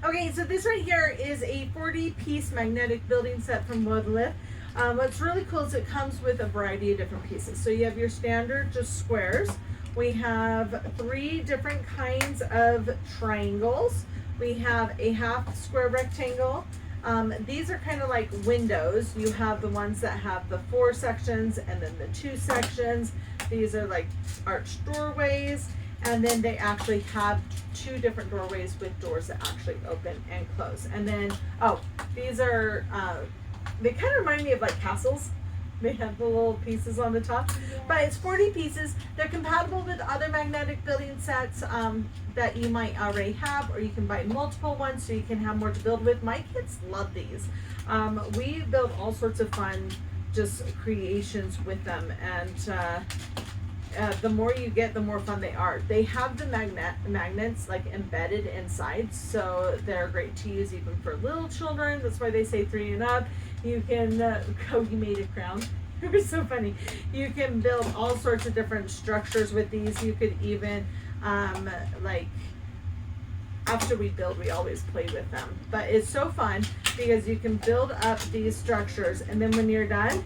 Okay, so this right here is a 40-piece magnetic building set from Woodlift. What's really cool is it comes with a variety of different pieces. So you have your standard just squares. We have 3 different kinds of triangles. We have a half square rectangle. These are kind of like windows. You have the ones that have the 4 sections and then the 2 sections. These are like arched doorways, and then they actually have 2 different doorways with doors that actually open and close. And then, these are, they kind of remind me of like castles. They have the little pieces on the top, but it's 40 pieces. They're compatible with other magnetic building sets that you might already have, or you can buy multiple ones so you can have more to build with. My kids love these. We build all sorts of fun just creations with them, and the more you get, the more fun they are. They have the magnets like embedded inside, so they're great to use even for little children. That's why they say 3 and up. You can, Kogi made a crown. It was so funny. You can build all sorts of different structures with these. You could even, like, after we build, we always play with them. But it's so fun because you can build up these structures, and then when you're done,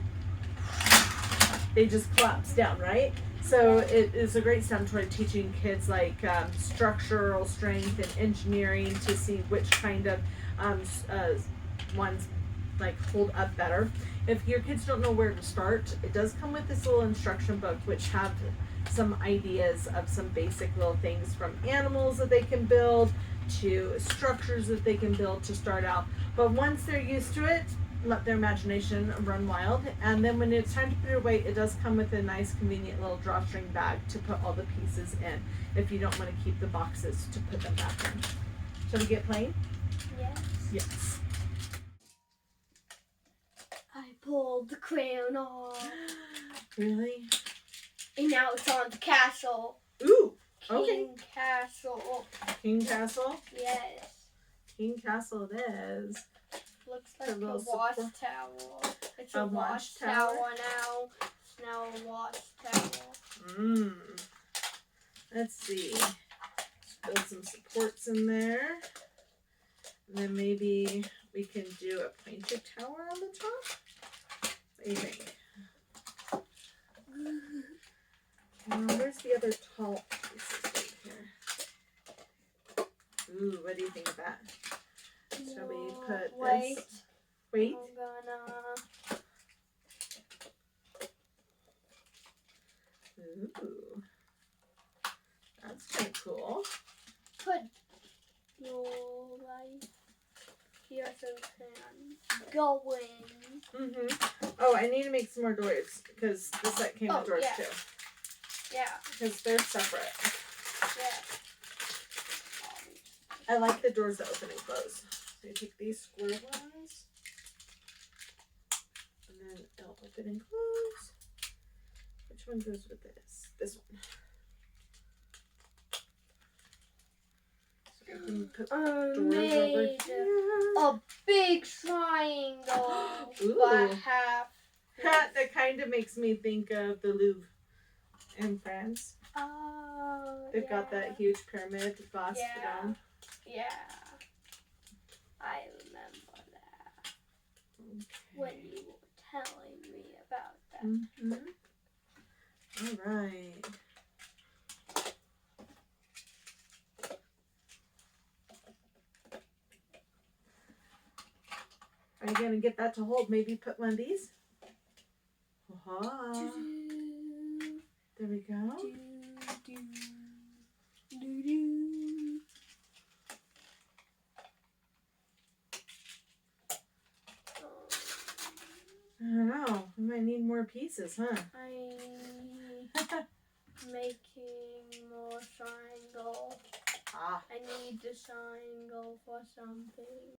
they just collapse down, right? So it is a great STEM toy teaching kids like structural strength and engineering to see which kind of ones like hold up better. If your kids don't know where to start, it does come with this little instruction book which have some ideas of some basic little things from animals that they can build to structures that they can build to start out. But once they're used to it, let their imagination run wild. And then when it's time to put it away, it does come with a nice convenient little drawstring bag to put all the pieces in if you don't want to keep the boxes to put them back in. Shall we get playing? Yes. Yes. I pulled the crown off. Really? And now it's on the castle. Ooh, King okay. Castle. King Castle? Yes. King Castle it is. Looks like a watchtower. It's a watchtower now. It's now a watchtower. Let's see. Let's build some supports in there. And then maybe we can do a pointed tower on the top. What do you think? Where's the other tall pieces right here? Ooh, what do you think of that? Shall we put this? Wait. I'm gonna... Ooh. That's kind of cool. Put your life here so can go in. Oh, I need to make some more doors because the set came with doors too. Yeah. Because they're separate. Yeah. I like the doors that open and close. So you take these square ones, and then it'll open and close. Which one goes with this? This one. So I can put doors over here. A big triangle. Ooh. But half. That kind of makes me think of the Louvre in France. Oh, They've got that huge pyramid bust down. Yeah. I remember that. Okay. When you were telling me about that. All right. Are you going to get that to hold? Maybe put one of these? Aha. There we go. I don't know. We might need more pieces, huh? I'm making more triangle. Ah. I need the triangle for something.